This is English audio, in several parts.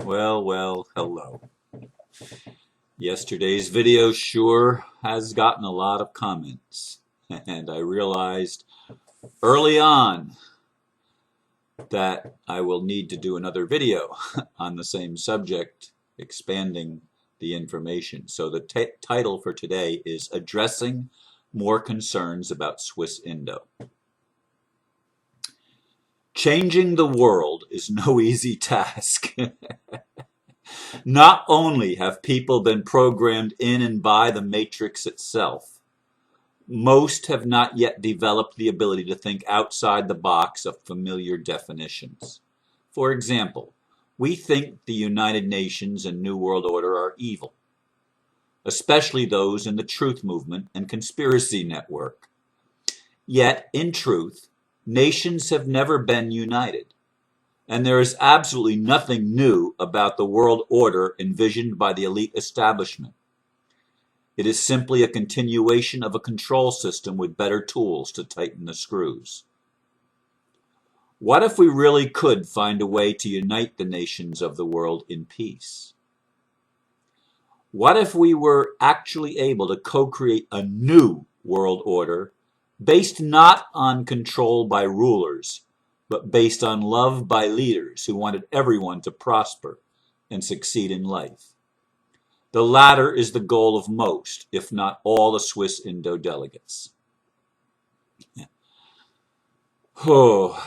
Well, hello. Yesterday's video sure has gotten a lot of comments, and I realized early on that I will need to do another video on the same subject, expanding the information. So the title for today is Addressing More Concerns About Swissindo. Changing the world is no easy task. Not only have people been programmed in and by the matrix itself, most have not yet developed the ability to think outside the box of familiar definitions. For example, we think the United Nations and New World Order are evil, especially those in the truth movement and conspiracy network. Yet, in truth, nations have never been united. And there is absolutely nothing new about the world order envisioned by the elite establishment. It is simply a continuation of a control system with better tools to tighten the screws. What if we really could find a way to unite the nations of the world in peace? What if we were actually able to co-create a new world order based not on control by rulers, but based on love by leaders who wanted everyone to prosper and succeed in life? The latter is the goal of most, if not all, the Swissindo delegates. Oh,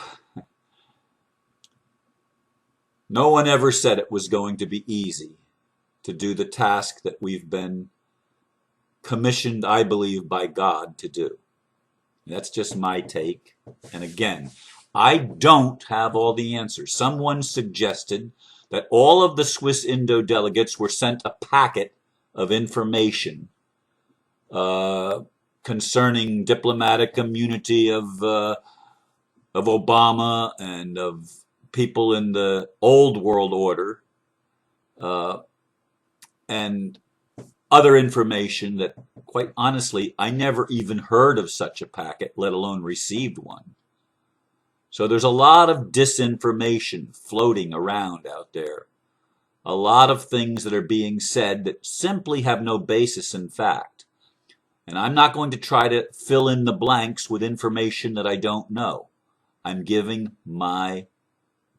no one ever said it was going to be easy to do the task that we've been commissioned, I believe, by God to do. That's just my take. And again, I don't have all the answers. Someone suggested that all of the Swissindo delegates were sent a packet of information concerning diplomatic immunity of Obama and of people in the old world order, and other information that, quite honestly, I never even heard of such a packet, let alone received one. So there's a lot of disinformation floating around out there. A lot of things that are being said that simply have no basis in fact. And I'm not going to try to fill in the blanks with information that I don't know. I'm giving my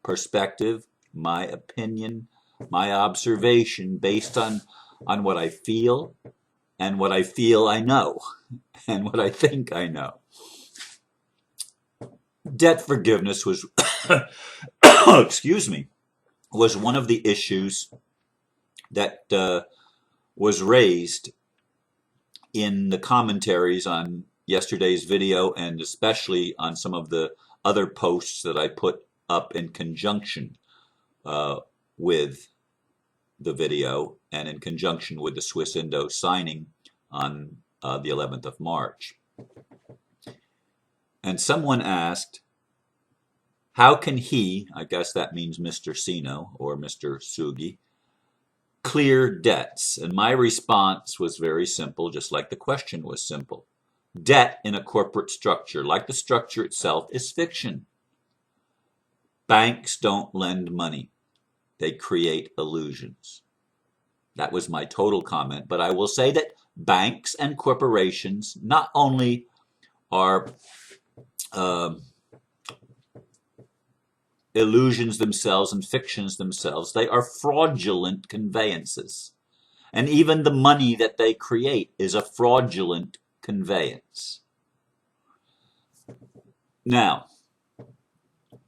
perspective, my opinion, my observation based on what I feel and what I feel I know and what I think I know. Debt forgiveness was, excuse me, was one of the issues that was raised in the commentaries on yesterday's video, and especially on some of the other posts that I put up in conjunction with the video and in conjunction with the Swissindo signing on the 11th of March. And someone asked, how can he, I guess that means Mr. Sino or Mr. Sugi, clear debts? And my response was very simple, just like the question was simple. Debt in a corporate structure, like the structure itself, is fiction. Banks don't lend money. They create illusions. That was my total comment. But I will say that banks and corporations not only are illusions themselves and fictions themselves, they are fraudulent conveyances. And even the money that they create is a fraudulent conveyance. Now,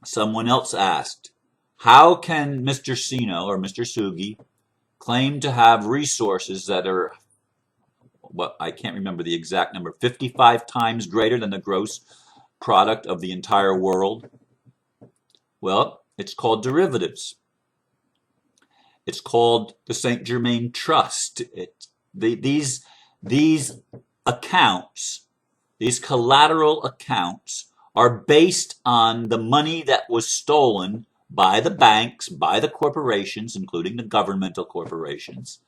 someone else asked, how can Mr. Sino or Mr. Sugi claim to have resources that are, well, I can't remember the exact number, 55 times greater than the gross product of the entire world? Well, it's called derivatives. It's called the Saint Germain Trust. These accounts, these collateral accounts, are based on the money that was stolen by the banks, by the corporations, including the governmental corporations.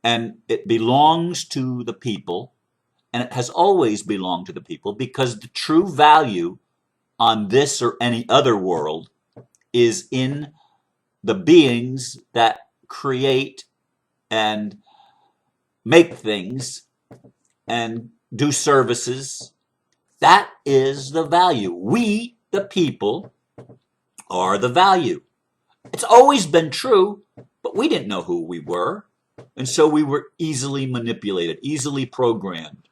And it belongs to the people, and it has always belonged to the people, because the true value on this or any other world is in the beings that create and make things and do services. That is the value. We, the people, are the value. It's always been true, but we didn't know who we were. And so we were easily manipulated, easily programmed.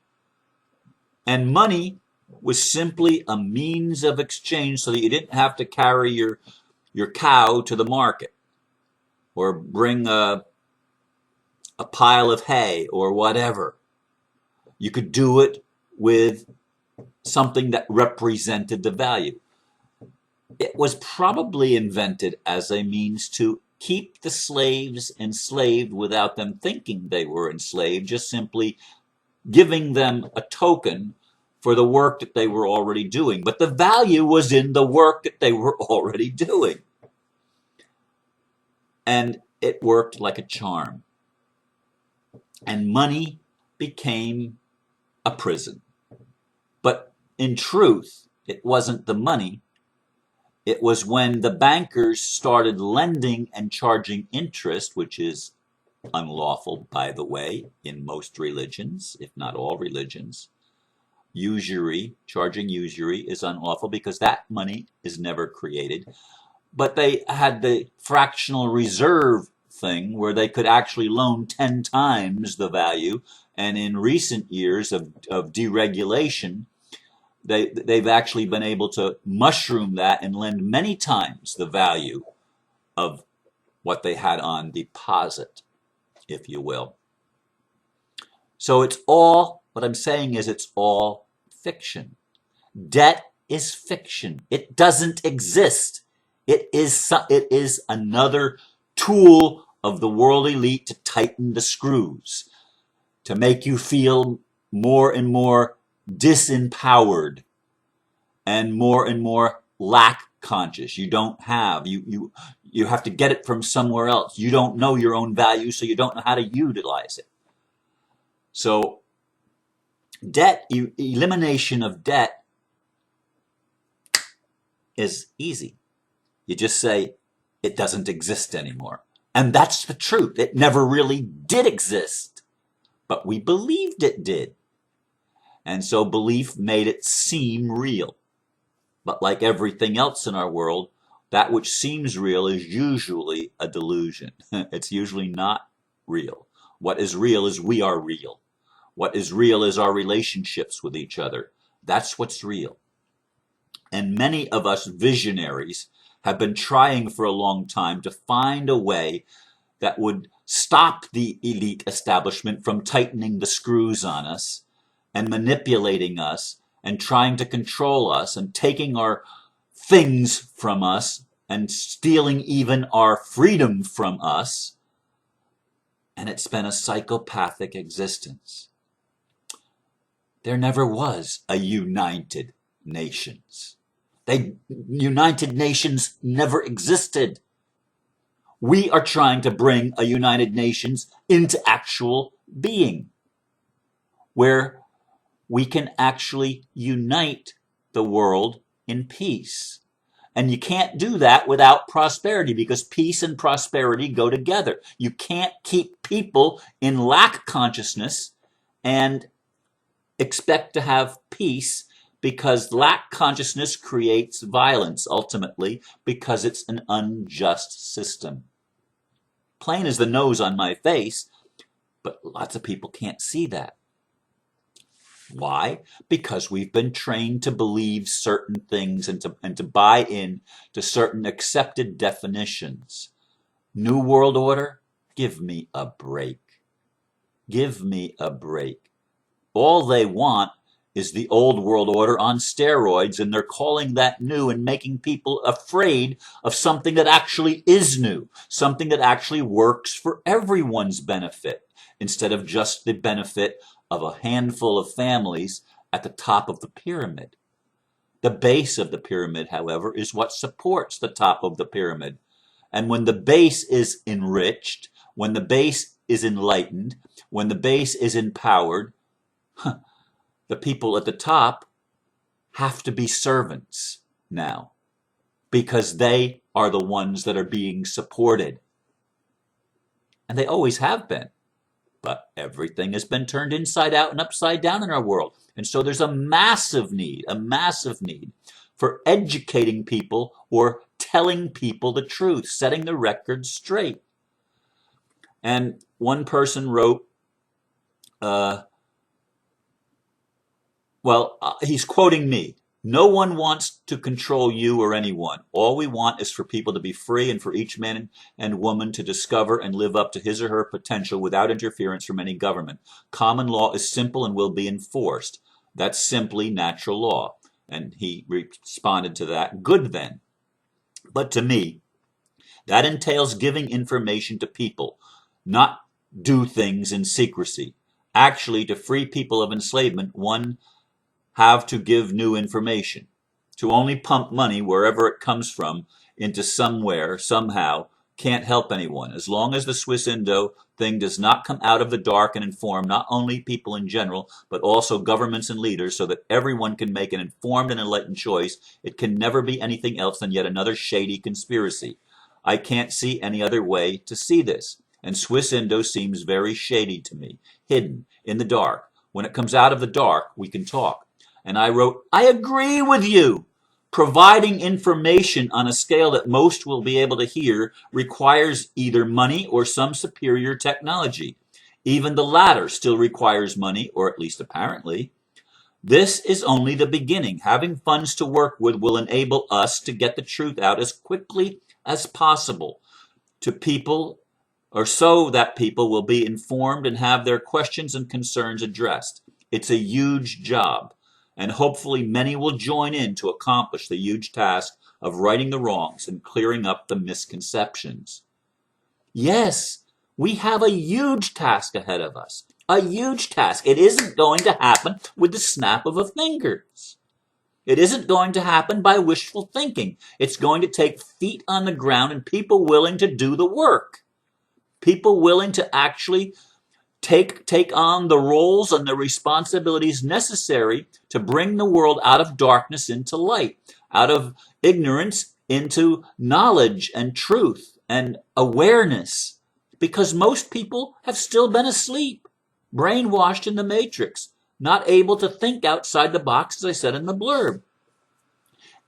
And money was simply a means of exchange so that you didn't have to carry your cow to the market or bring a pile of hay or whatever. You could do it with something that represented the value. It was probably invented as a means to keep the slaves enslaved without them thinking they were enslaved, just simply giving them a token for the work that they were already doing. But the value was in the work that they were already doing. And it worked like a charm. And money became a prison. But in truth, it wasn't the money. It was when the bankers started lending and charging interest, which is unlawful, by the way, in most religions, if not all religions. Usury, charging usury is unlawful because that money is never created. But they had the fractional reserve thing where they could actually loan 10 times the value. And in recent years of deregulation, they've actually been able to mushroom that and lend many times the value of what they had on deposit, if you will. So it's all, what I'm saying is it's all fiction. Debt is fiction. It doesn't exist. It is another tool of the world elite to tighten the screws, to make you feel more and more disempowered and more lack conscious. You don't have, you have to get it from somewhere else. You don't know your own value, so you don't know how to utilize it. So debt, elimination of debt is easy. You just say it doesn't exist anymore. And that's the truth. It never really did exist, but we believed it did. And so belief made it seem real. But like everything else in our world, that which seems real is usually a delusion. It's usually not real. What is real is we are real. What is real is our relationships with each other. That's what's real. And many of us visionaries have been trying for a long time to find a way that would stop the elite establishment from tightening the screws on us and manipulating us and trying to control us and taking our things from us and stealing even our freedom from us. And it's been a psychopathic existence. There never was a United Nations. United Nations never existed. We are trying to bring a United Nations into actual being, where we can actually unite the world in peace. And you can't do that without prosperity, because peace and prosperity go together. You can't keep people in lack consciousness and expect to have peace, because lack consciousness creates violence ultimately, because it's an unjust system. Plain as the nose on my face, but lots of people can't see that. Why? Because we've been trained to believe certain things and to buy in to certain accepted definitions. New World Order? Give me a break. Give me a break. All they want is the old world order on steroids, and they're calling that new and making people afraid of something that actually is new, something that actually works for everyone's benefit, instead of just the benefit of a handful of families at the top of the pyramid. The base of the pyramid, however, is what supports the top of the pyramid. And when the base is enriched, when the base is enlightened, when the base is empowered, the people at the top have to be servants now, because they are the ones that are being supported. And they always have been. But everything has been turned inside out and upside down in our world. And so there's a massive need for educating people or telling people the truth, setting the record straight. And one person wrote, he's quoting me. No one wants to control you or anyone. All we want is for people to be free and for each man and woman to discover and live up to his or her potential without interference from any government. Common law is simple and will be enforced. That's simply natural law. And he responded to that, good then. But to me, that entails giving information to people, not do things in secrecy. Actually, to free people of enslavement, one have to give new information. To only pump money wherever it comes from into somewhere, somehow, can't help anyone. As long as the Swissindo thing does not come out of the dark and inform not only people in general, but also governments and leaders so that everyone can make an informed and enlightened choice, it can never be anything else than yet another shady conspiracy. I can't see any other way to see this. And Swissindo seems very shady to me, hidden, in the dark. When it comes out of the dark, we can talk. And I wrote, I agree with you. Providing information on a scale that most will be able to hear requires either money or some superior technology. Even the latter still requires money, or at least apparently. This is only the beginning. Having funds to work with will enable us to get the truth out as quickly as possible to people, or so that people will be informed and have their questions and concerns addressed. It's a huge job. And hopefully many will join in to accomplish the huge task of righting the wrongs and clearing up the misconceptions. Yes, we have a huge task ahead of us. A huge task. It isn't going to happen with the snap of a fingers. It isn't going to happen by wishful thinking. It's going to take feet on the ground and people willing to do the work. People willing to actually take on the roles and the responsibilities necessary to bring the world out of darkness into light, out of ignorance into knowledge and truth and awareness. Because most people have still been asleep, brainwashed in the matrix, not able to think outside the box, as I said in the blurb.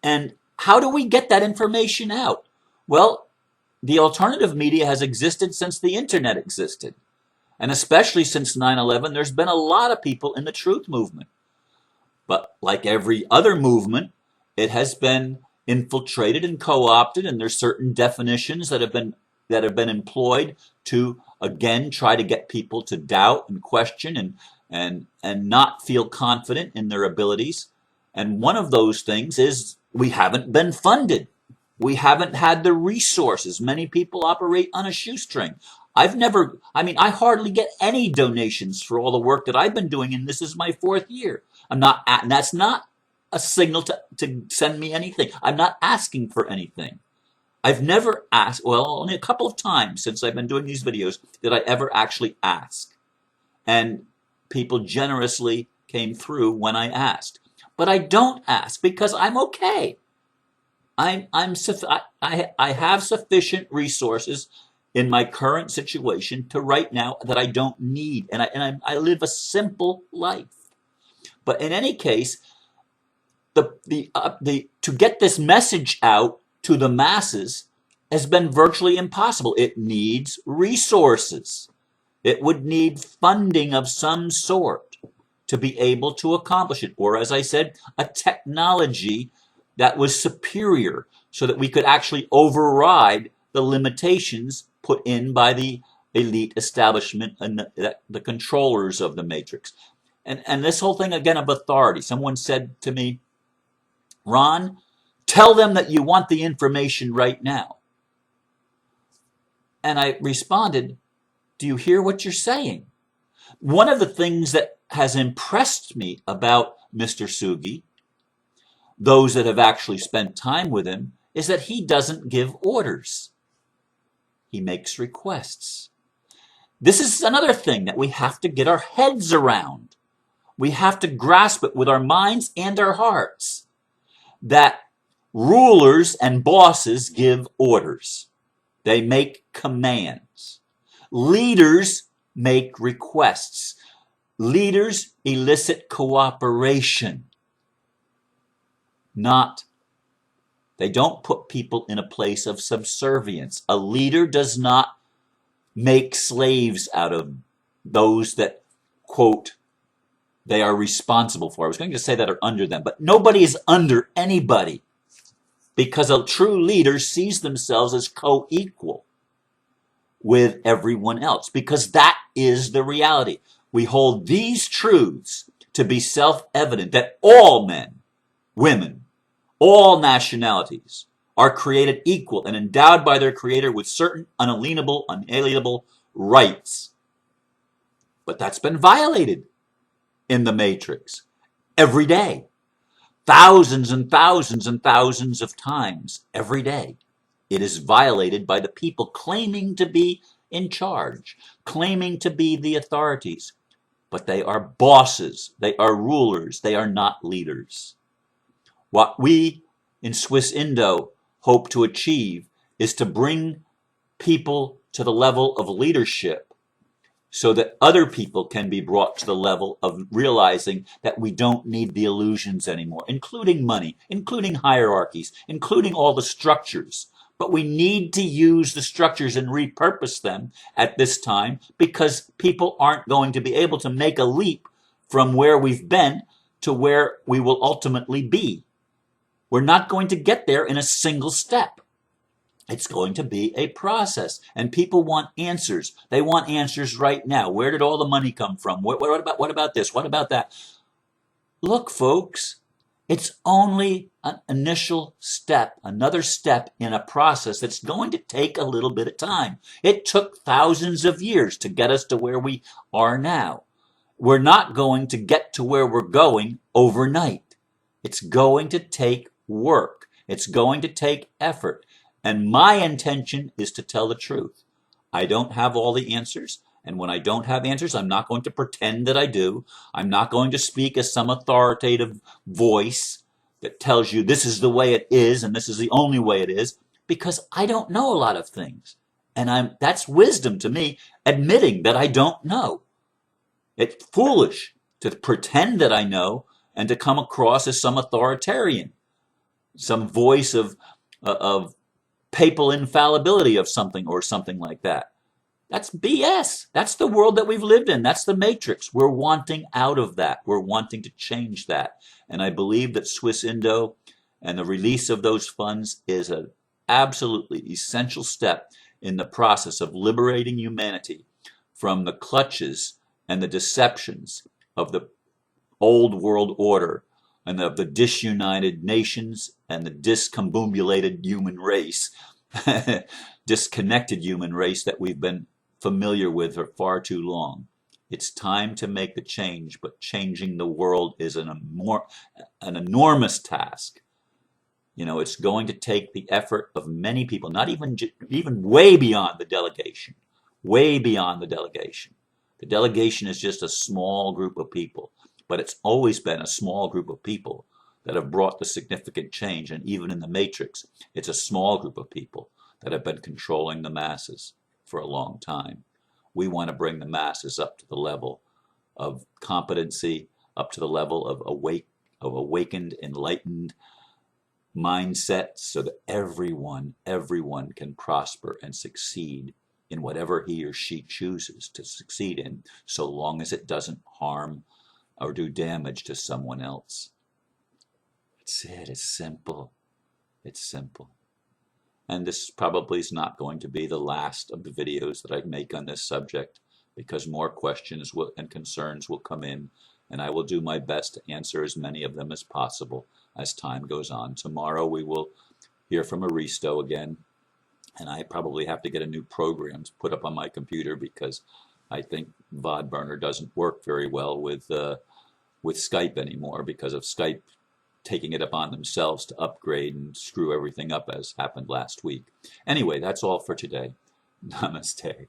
And how do we get that information out? Well, the alternative media has existed since the internet existed. And especially since 9/11, there's been a lot of people in the truth movement. But like every other movement, it has been infiltrated and co-opted, and there's certain definitions that have been employed to again try to get people to doubt and question and not feel confident in their abilities. And one of those things is we haven't been funded. We haven't had the resources. Many people operate on a shoestring. I hardly get any donations for all the work that I've been doing, and this is my 4th year. And that's not a signal to send me anything. I'm not asking for anything. I've never asked, only a couple of times since I've been doing these videos did I ever actually ask. And people generously came through when I asked. But I don't ask because I'm okay. I have sufficient resources in my current situation to right now that I don't need. And I live a simple life. But in any case, to get this message out to the masses has been virtually impossible. It needs resources. It would need funding of some sort to be able to accomplish it. Or as I said, a technology that was superior so that we could actually override the limitations put in by the elite establishment and the controllers of the matrix. And this whole thing again of authority. Someone said to me, Ron, tell them that you want the information right now. And I responded, do you hear what you're saying? One of the things that has impressed me about Mr. Sugi, those that have actually spent time with him, is that he doesn't give orders. He makes requests. This is another thing that we have to get our heads around. We have to grasp it with our minds and our hearts. That Rulers and bosses give orders. They make commands. Leaders make requests. Leaders elicit cooperation. They don't put people in a place of subservience. A leader does not make slaves out of those that, quote, they are responsible for. I was going to say that are under them, but nobody is under anybody, because a true leader sees themselves as co-equal with everyone else, because that is the reality. We hold these truths to be self-evident, that all men, women, all nationalities are created equal and endowed by their Creator with certain unalienable rights. But that's been violated in the Matrix every day. Thousands and thousands and thousands of times every day. It is violated by the people claiming to be in charge, claiming to be the authorities. But they are bosses, they are rulers, they are not leaders. What we in Swissindo hope to achieve is to bring people to the level of leadership so that other people can be brought to the level of realizing that we don't need the illusions anymore, including money, including hierarchies, including all the structures. But we need to use the structures and repurpose them at this time, because people aren't going to be able to make a leap from where we've been to where we will ultimately be. We're not going to get there in a single step. It's going to be a process, and people want answers. They want answers right now. Where did all the money come from? What about this? What about that? Look, folks, it's only an initial step, another step in a process that's going to take a little bit of time. It took thousands of years to get us to where we are now. We're not going to get to where we're going overnight. It's going to take work. It's going to take effort. And my intention is to tell the truth. I don't have all the answers. And when I don't have answers, I'm not going to pretend that I do. I'm not going to speak as some authoritative voice that tells you this is the way it is and this is the only way it is, because I don't know a lot of things. And that's wisdom to me, admitting that I don't know. It's foolish to pretend that I know and to come across as some authoritarian, some voice of papal infallibility of something or something like that. That's BS. That's the world that we've lived in. That's the Matrix. We're wanting out of that. We're wanting to change that. And I believe that Swissindo and the release of those funds is an absolutely essential step in the process of liberating humanity from the clutches and the deceptions of the old world order and of the disunited nations and the discombobulated human race, disconnected human race that we've been familiar with for far too long. It's time to make the change, but changing the world is an enormous task. You know, it's going to take the effort of many people, not even way beyond the delegation, way beyond the delegation. The delegation is just a small group of people. But it's always been a small group of people that have brought the significant change. And even in the Matrix, it's a small group of people that have been controlling the masses for a long time. We want to bring the masses up to the level of competency, up to the level of awakened, enlightened mindset, so that everyone can prosper and succeed in whatever he or she chooses to succeed in, so long as it doesn't harm or do damage to someone else. That's it. It's simple. It's simple. And this probably is not going to be the last of the videos that I make on this subject, because more questions and concerns will come in, and I will do my best to answer as many of them as possible as time goes on. Tomorrow we will hear from Aristo again, and I probably have to get a new program put up on my computer, because I think VOD Burner doesn't work very well with Skype anymore, because of Skype taking it upon themselves to upgrade and screw everything up, as happened last week. Anyway, that's all for today. Namaste.